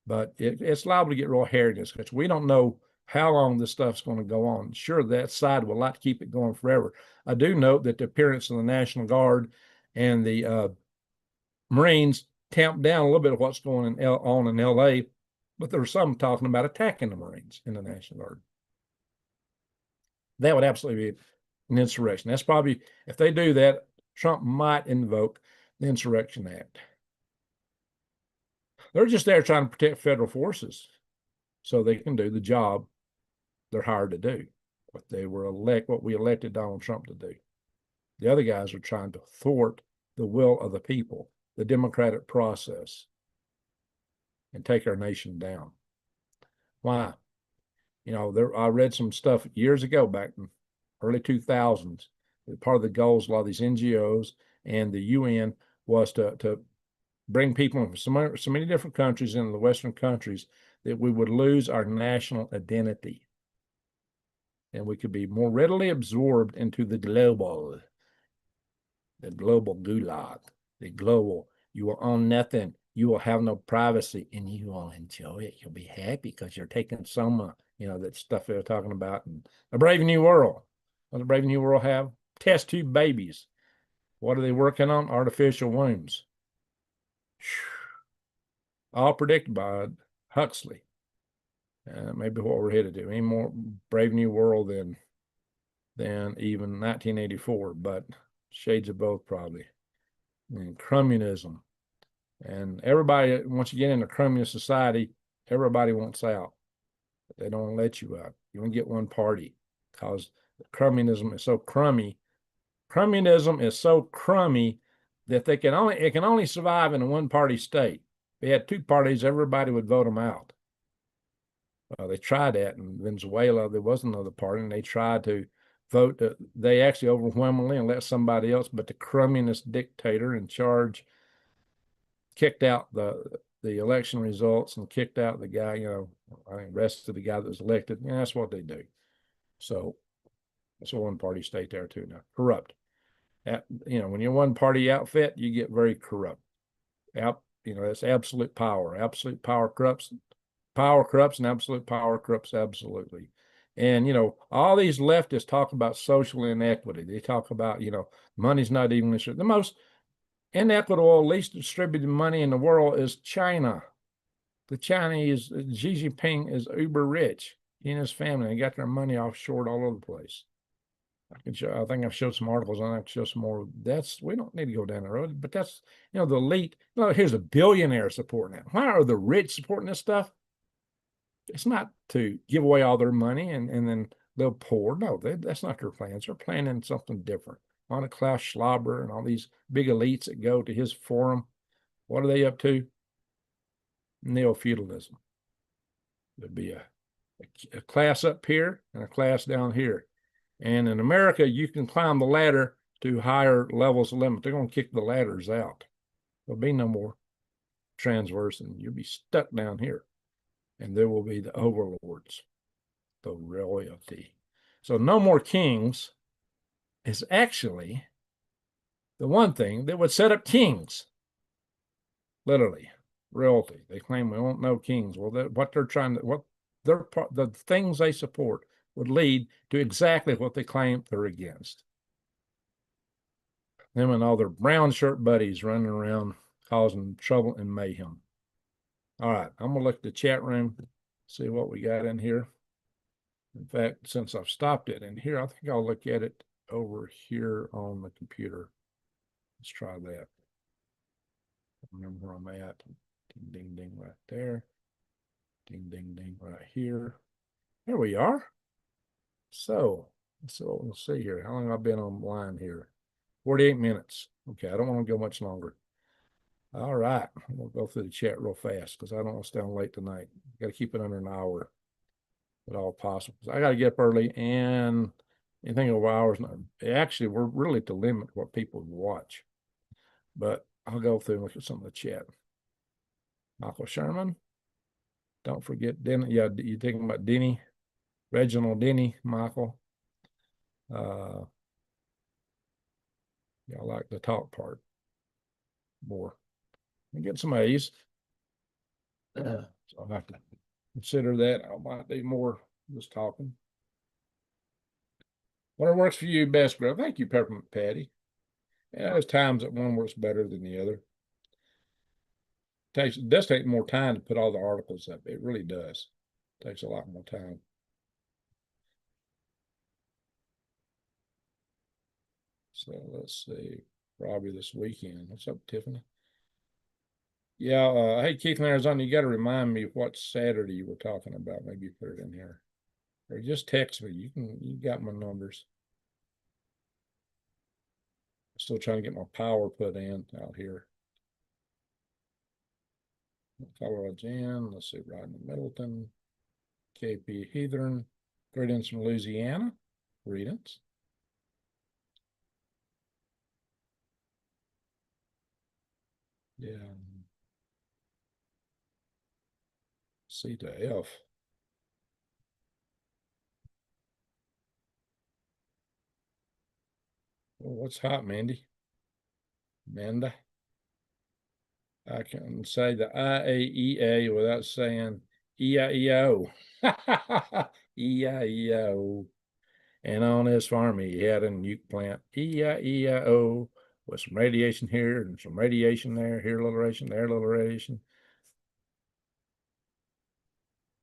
But it's liable to get real hairy because we don't know how long this stuff's going to go on. Sure, that side will like to keep it going forever. I do note that the appearance of the National Guard and the Marines tamped down a little bit of what's going on in LA, but there's some talking about attacking the Marines in the National Guard. That would absolutely be an insurrection. That's probably, if they do that, Trump might invoke the Insurrection Act. They're just there trying to protect federal forces so they can do the job they're hired to do, what we elected Donald Trump to do. The other guys are trying to thwart the will of the people, the democratic process, and take our nation down. Why? You know, I read some stuff years ago, back in early 2000s. Part of the goals of a lot of these NGOs and the UN was to bring people from so many different countries in the Western countries that we would lose our national identity. And we could be more readily absorbed into the global gulag, the global, you will own nothing, you will have no privacy, and you will enjoy it. You'll be happy because you're taking some, that stuff they're talking about. And a Brave New World. What does a Brave New World have? Test tube babies. What are they working on? Artificial wombs. All predicted by Huxley. Maybe what we're headed to. Any more Brave New World than even 1984, but shades of both probably. And communism. And everybody, once you get in a communist society, everybody wants out. They don't let you out. You only get one party because communism is so crummy. Communism is so crummy that it can only survive in a one-party state. If they had two parties, everybody would vote them out. They tried that in Venezuela. There was another party, and they tried to vote. They actually overwhelmingly and let somebody else, but the communist dictator in charge kicked out the election results and kicked out the guy, I think arrested the guy that was elected. That's what they do. So it's a one-party state there too now. Corrupt. When you're one party outfit, you get very corrupt. That's absolute power. Absolute power corrupts. Power corrupts, and absolute power corrupts absolutely. And, all these leftists talk about social inequity. They talk about, money's not evenly shared. The most inequitable, least distributed money in the world is China. The Chinese, Xi Jinping is uber rich. He and his family, they got their money offshore all over the place. I think I've showed some articles on that. I can show some more. We don't need to go down the road, but that's, the elite. Here's a billionaire supporting it. Why are the rich supporting this stuff? It's not to give away all their money and then they'll poor. No, that's not their plans. They're planning something different. On Klaus Schwab and all these big elites that go to his forum, what are they up to? Neo-feudalism. There'd be a class up here and a class down here. And in America, you can climb the ladder to higher levels of limit. They're going to kick the ladders out. There'll be no more transverse, and you'll be stuck down here. And there will be the overlords, the royalty. So no more kings is actually the one thing that would set up kings. Literally, royalty. They claim we won't know kings. Well, the things they support would lead to exactly what they claim they're against. Them and all their brown shirt buddies running around causing trouble and mayhem. All right, I'm going to look at the chat room, see what we got in here. In fact, since I've stopped it in here, I think I'll look at it over here on the computer. Let's try that. Remember where I'm at. Ding, ding, ding right there. Ding, ding, ding right here. There we are. So we'll see here. How long have I been online here? 48 minutes. Okay, I don't want to go much longer. All right, we'll go through the chat real fast because I don't want to stay on late tonight. Got to keep it under an hour, if at all possible. I got to get up early, and anything over hours. Actually, we're really to limit what people watch. But I'll go through and look at some of the chat. Michael Sherman. Don't forget Denny. Yeah, you're thinking about Denny, Reginald Denny, Michael. Yeah, I like the talk part more. And get some A's. So I'll have to consider that. I might do more Just talking. Whatever works for you best, girl. Thank you, Peppermint Patty. Yeah, there's times that one works better than the other. It does take more time to put all the articles up. It really does. It takes a lot more time. So let's see. Probably this weekend. What's up, Tiffany? Yeah, hey, Keith in Arizona, you got to remind me what Saturday you were talking about. Maybe you put it in here. Or just text me. You got my numbers. Still trying to get my power put in out here. Colorado Jan, let's see, Rodney Middleton, KP Heathern, greetings from Louisiana. Greetings. Yeah. C to F. Well, what's hot, Mandy? Amanda? I can say the IAEA without saying E-I-E-O. E-I-E-O. And on his farm, he had a nuke plant. E-I-E-I-O. With some radiation here and some radiation there. Here a little radiation, there a little radiation.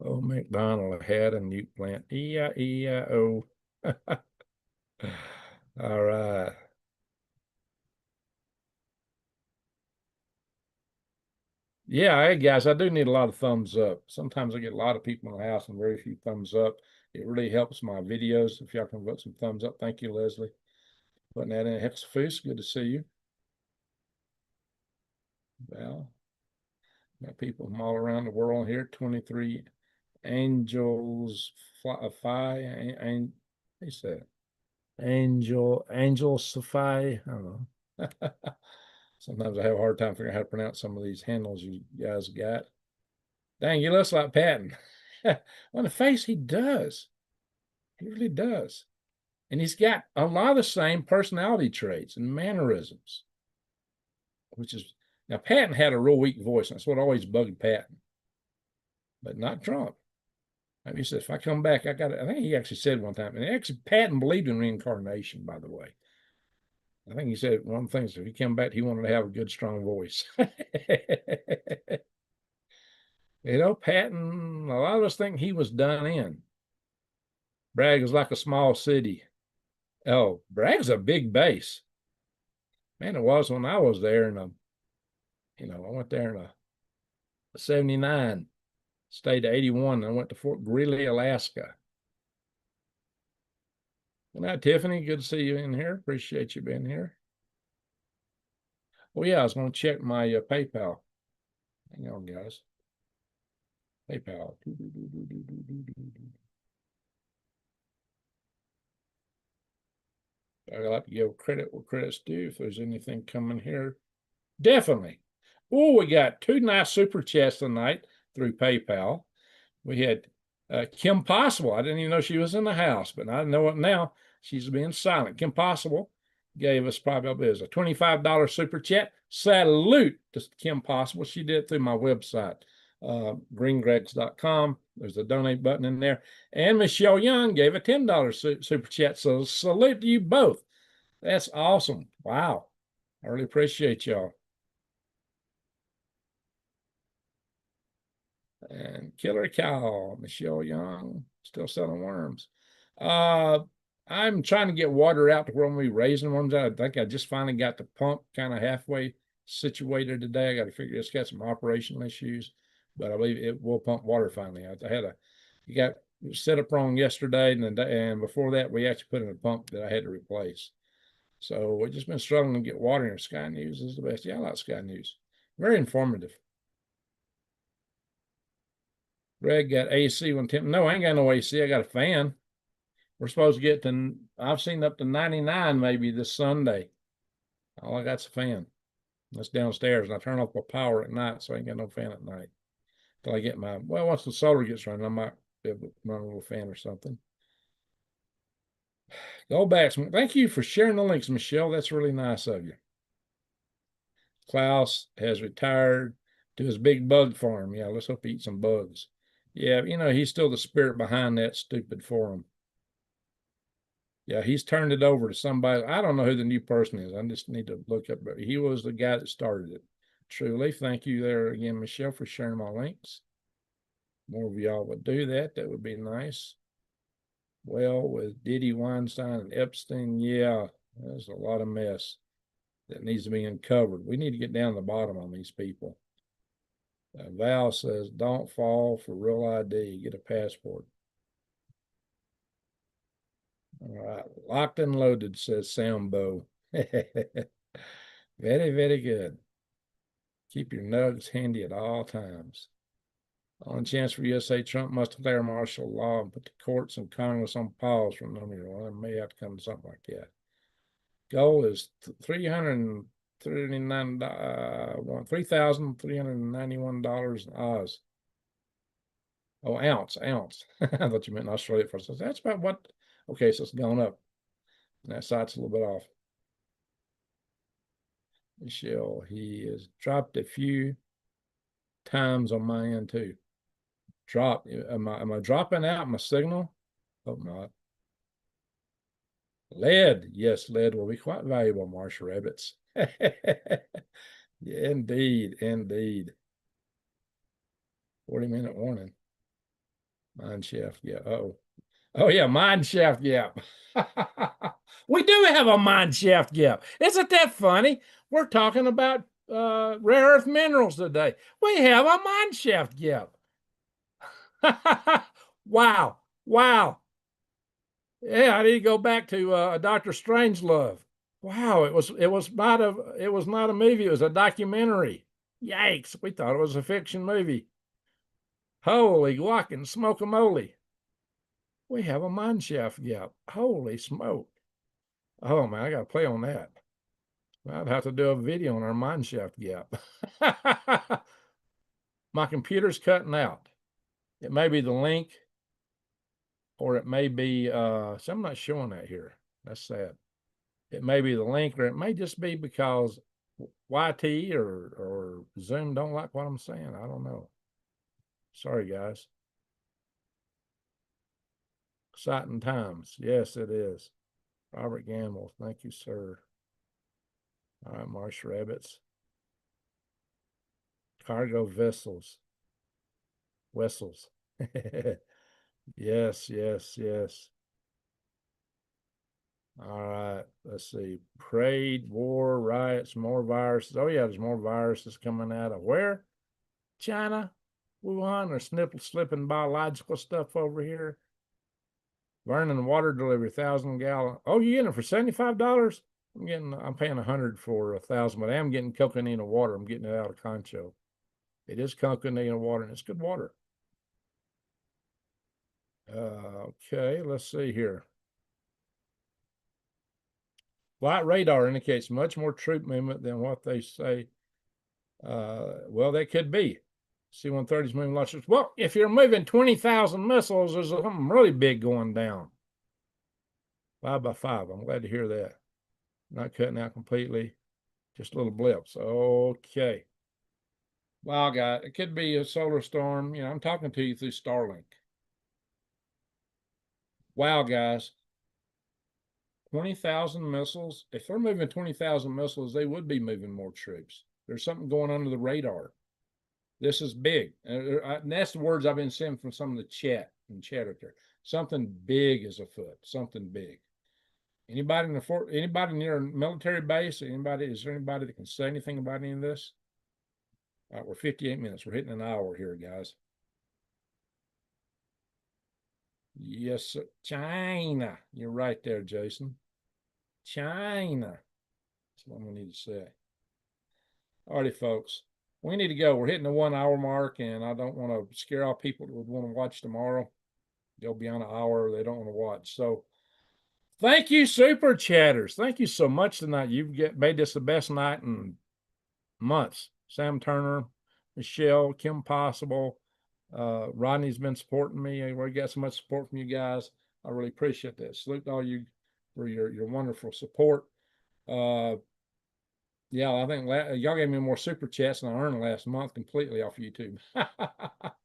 Oh, McDonald had a nuke plant. E-I-E-I-O. All right. Yeah, hey guys, I do need a lot of thumbs up. Sometimes I get a lot of people in the house and very few thumbs up. It really helps my videos. If y'all can put some thumbs up. Thank you, Leslie. Putting that in. Hexafus, good to see you. Well, got people from all around the world here. 23 angels fly, and he said angel Sophie. I don't know. Sometimes I have a hard time figuring out how to pronounce some of these handles you guys got. Dang, he looks like Patton. On the face, he does. He really does. And he's got a lot of the same personality traits and mannerisms, which is, now Patton had a real weak voice, and that's what always bugged Patton, but not Trump. Maybe he said, if I come back, I got it. I think he actually said one time, and actually Patton believed in reincarnation, by the way. I think he said one thing, so if he came back, he wanted to have a good, strong voice. You know, Patton, a lot of us think he was done in. Bragg is like a small city. Oh, Bragg's a big base. Man, it was when I was there in I went there in a 79, stayed to 81, and I went to Fort Greely, Alaska. Good night, Tiffany. Good to see you in here. Appreciate you being here. Oh, yeah, I was going to check my PayPal. Hang on, guys. PayPal. I like to give credit where credit's due. If there's anything coming here, definitely. Oh, we got 2 nice super chats tonight through PayPal. We had Kim Possible. I didn't even know she was in the house, but I know it now. She's being silent. Kim Possible gave us probably a $25 super chat. Salute to Kim Possible. She did it through my website, greengregs.com. There's a donate button in there. And Michelle Young gave a $10 super chat. So salute to you both. That's awesome. Wow. I really appreciate y'all. And Killer Cow, Michelle Young, still selling worms. I'm trying to get water out to where I'm going to be raising worms out. I think I just finally got the pump kind of halfway situated today. I got to figure it's got some operational issues, but I believe it will pump water finally. You got set up wrong yesterday, and before that, we actually put in a pump that I had to replace. So we've just been struggling to get water in. Sky News is the best. Yeah, I like Sky News. Very informative. Greg got AC when Tim. No, I ain't got no AC. I got a fan. We're supposed to get to, I've seen up to 99 maybe this Sunday. All I got's a fan. That's downstairs, and I turn off my power at night, so I ain't got no fan at night. Till I get once the solar gets running, I might be able to run a little fan or something. Go back. Thank you for sharing the links, Michelle. That's really nice of you. Klaus has retired to his big bug farm. Yeah, let's hope he eats some bugs. Yeah, you know, he's still the spirit behind that stupid forum. Yeah, he's turned it over to somebody. I don't know who the new person is. I just need to look up, but he was the guy that started it. Truly, thank you there again, Michelle, for sharing my links. More of y'all would do that. That would be nice. Well, with Diddy, Weinstein, and Epstein, yeah, there's a lot of mess that needs to be uncovered. We need to get down to the bottom on these people. Val says, don't fall for real ID. Get a passport. All right. Locked and loaded, says Sambo. Very, very good. Keep your nugs handy at all times. On chance for USA, Trump must declare martial law and put the courts and Congress on pause for number one. It may have to come to something like that. Goal is $3,391 in Oz. Oh, ounce. I thought you meant in Australia for a second. That's about what. Okay, so it's gone up. And that site's a little bit off. Michelle, he has dropped a few times on my end too. Drop. Am I dropping out my signal? Hope not. Lead. Yes, lead will be quite valuable, marsh rabbits. Yeah, indeed. 40-minute warning. Mineshaft Gap. Oh yeah, Mineshaft Gap. We do have a Mineshaft Gap. Isn't that funny? We're talking about rare earth minerals today. We have a Mineshaft Gap. Wow. Yeah, I need to go back to Dr. Strangelove. Wow, it was not a movie, it was a documentary. Yikes, we thought it was a fiction movie. Holy guacamole, smoke-a-moly. We have a Mineshaft Gap. Holy smoke. Oh man, I gotta play on that. I'd have to do a video on our Mineshaft Gap. My computer's cutting out. It may be the link, or it may be so I'm not showing that here. That's sad. It may be the link, or it may just be because YT or Zoom don't like what I'm saying. I don't know. Sorry, guys. Exciting times. Yes, it is. Robert Gamble, thank you, sir. All right, marsh rabbits. Cargo vessels. Yes. All right, let's see. Parade, war, riots, more viruses. Oh yeah, there's more viruses coming out of where? China, Wuhan, or slipping biological stuff over here. Vernon water delivery, 1,000-gallon. Oh, you getting it for $75? I'm paying 100 for 1,000, but I am getting coconino water. I'm getting it out of Concho. It is coconino water, and it's good water. Okay, let's see here. Flight radar indicates much more troop movement than what they say. Well, that could be. C-130 is moving lots. Well, if you're moving 20,000 missiles, there's something really big going down. 5x5. I'm glad to hear that. Not cutting out completely. Just little blips. Okay. Wow, guy. It could be a solar storm. You know, I'm talking to you through Starlink. Wow, guys. 20,000 missiles. If they're moving 20,000 missiles, they would be moving more troops. There's something going under the radar. This is big. And that's the words I've been seeing from some of the chat and chatter there. Something big is afoot. Something big. Anybody in the fort? Anybody near a military base? Is there anybody that can say anything about any of this? All right, we're 58 minutes. We're hitting an hour here, guys. Yes, sir. China. You're right there, Jason. China. That's what we need to say. All righty, folks. We need to go. We're hitting the 1 hour mark, and I don't want to scare off people that would want to watch tomorrow. They'll be on an hour. They don't want to watch. So thank you, super chatters. Thank you so much tonight. You've made this the best night in months. Sam Turner, Michelle, Kim Possible, Rodney's been supporting me. We got so much support from you guys. I really appreciate that. Salute to all you for your wonderful support. Yeah, I think y'all gave me more super chats than I earned last month completely off YouTube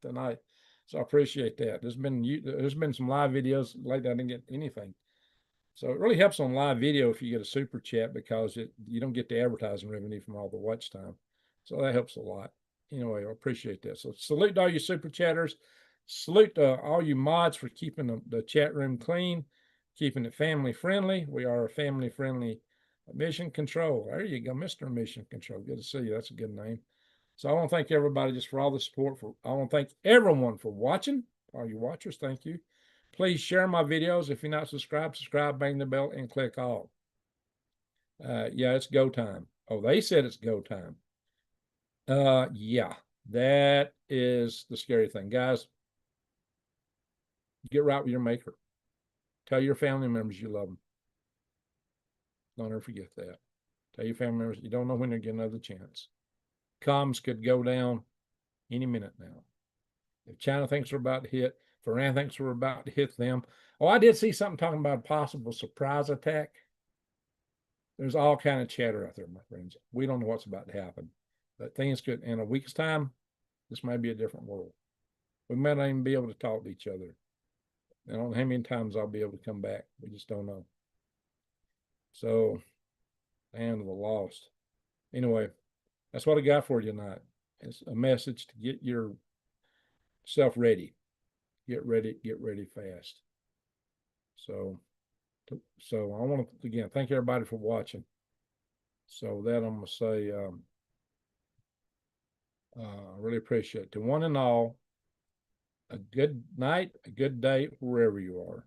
tonight. So I appreciate that. There's been some live videos lately. I didn't get anything. So it really helps on live video if you get a super chat because you don't get the advertising revenue from all the watch time. So that helps a lot. Anyway, I appreciate that. So salute to all you super chatters. Salute to all you mods for keeping the chat room clean, keeping it family friendly. We are a family friendly mission control. There you go, Mr. Mission Control. Good to see you. That's a good name. So I want to thank everybody just for all the support. I want to thank everyone for watching. All you watchers, thank you. Please share my videos. If you're not subscribed, subscribe, bang the bell, and click all. Yeah, it's go time. Oh, they said it's go time. Yeah, that is the scary thing. Guys, get right with your maker. Tell your family members you love them. Don't ever forget that. Tell your family members you don't know when they're getting another chance. Comms could go down any minute now. If China thinks we're about to hit, if Iran thinks we're about to hit them. Oh, I did see something talking about a possible surprise attack. There's all kind of chatter out there, my friends. We don't know what's about to happen. But things could, in a week's time, this might be a different world. We might not even be able to talk to each other. I don't know how many times I'll be able to come back. We just don't know. So, land of the lost. Anyway, that's what I got for you tonight. It's a message to get yourself ready. Get ready fast. So I want to, again, thank everybody for watching. So that I'm going to say, I really appreciate it. To one and all, a good night, a good day, wherever you are.